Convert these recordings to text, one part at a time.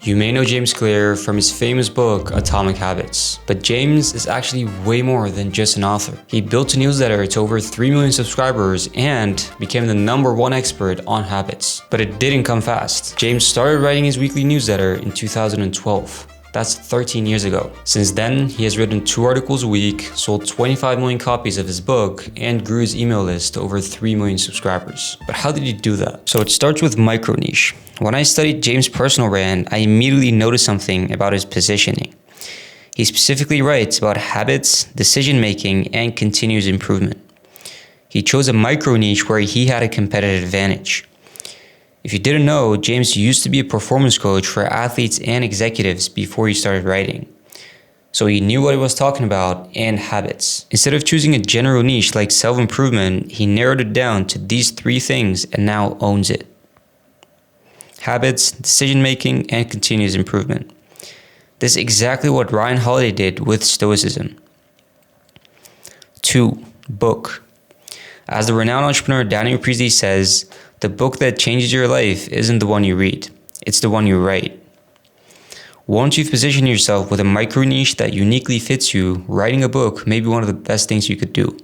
You may know James Clear from his famous book, Atomic Habits. But James is actually way more than just an author. He built a newsletter to over 3 million subscribers and became the #1 expert on habits. But it didn't come fast. James started writing his weekly newsletter in 2012. That's 13 years ago. Since then, he has written 2 articles a week, sold 25 million copies of his book, and grew his email list to over 3 million subscribers. But how did he do that? So it starts with micro niche. When I studied James' personal brand, I immediately noticed something about his positioning. He specifically writes about habits, decision-making, and continuous improvement. He chose a micro niche where he had a competitive advantage. If you didn't know, James used to be a performance coach for athletes and executives before he started writing. So he knew what he was talking about and habits. Instead of choosing a general niche like self-improvement, he narrowed it down to these 3 things and now owns it. Habits, decision-making, and continuous improvement. This is exactly what Ryan Holiday did with Stoicism. 2. Book. As the renowned entrepreneur Daniel Priestley says, the book that changes your life isn't the one you read, it's the one you write. Once you've positioned yourself with a micro niche that uniquely fits you, writing a book may be one of the best things you could do.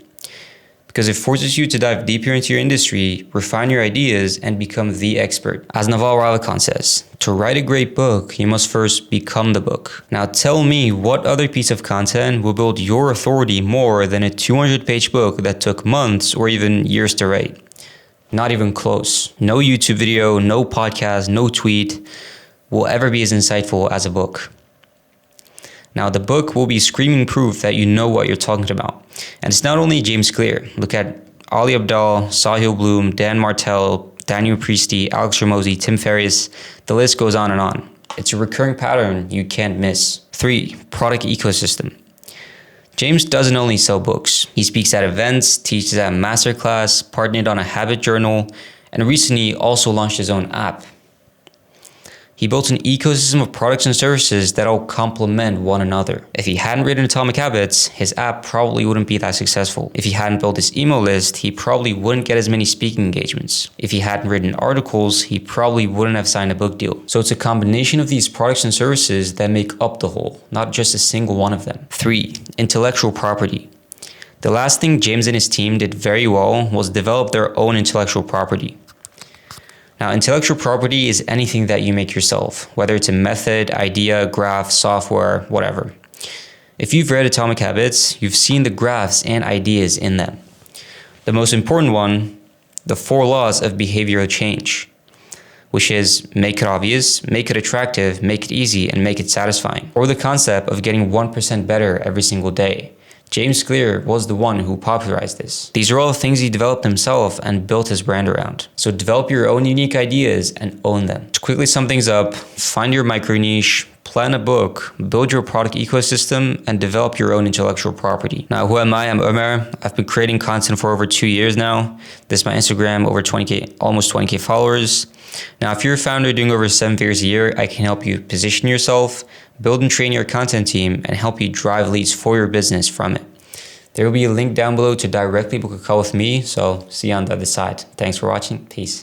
Because it forces you to dive deeper into your industry, refine your ideas, and become the expert. As Naval Ravikant says, to write a great book, you must first become the book. Now tell me what other piece of content will build your authority more than a 200-page book that took months or even years to write. Not even close. No YouTube video, no podcast, no tweet will ever be as insightful as a book. Now, the book will be screaming proof that you know what you're talking about. And it's not only James Clear. Look at Ali Abdaal, Sahil Bloom, Dan Martell, Daniel Priestley, Alex Hormozi, Tim Ferriss. The list goes on and on. It's a recurring pattern you can't miss. 3. Product ecosystem. James doesn't only sell books. He speaks at events, teaches at masterclass, partnered on a habit journal, and recently also launched his own app. He built an ecosystem of products and services that all complement one another. If he hadn't written Atomic Habits, his app probably wouldn't be that successful. If he hadn't built his email list, he probably wouldn't get as many speaking engagements. If he hadn't written articles, he probably wouldn't have signed a book deal. So it's a combination of these products and services that make up the whole, not just a single one of them. 3. Intellectual property. The last thing James and his team did very well was develop their own intellectual property. Now, intellectual property is anything that you make yourself, whether it's a method, idea, graph, software, whatever. If you've read Atomic Habits, you've seen the graphs and ideas in them. The most important one, the 4 laws of behavioral change, which is make it obvious, make it attractive, make it easy, and make it satisfying. Or the concept of getting 1% better every single day. James Clear was the one who popularized this. These are all things he developed himself and built his brand around. So develop your own unique ideas and own them. To quickly sum things up, find your micro niche, plan a book, build your product ecosystem, and develop your own intellectual property. Now, who am I? I'm Omer. I've been creating content for over 2 years now. This is my Instagram, over 20K, almost 20K followers. Now, if you're a founder doing over 7 figures a year, I can help you position yourself, build and train your content team, and help you drive leads for your business from it. There will be a link down below to directly book a call with me, so see you on the other side. Thanks for watching. Peace.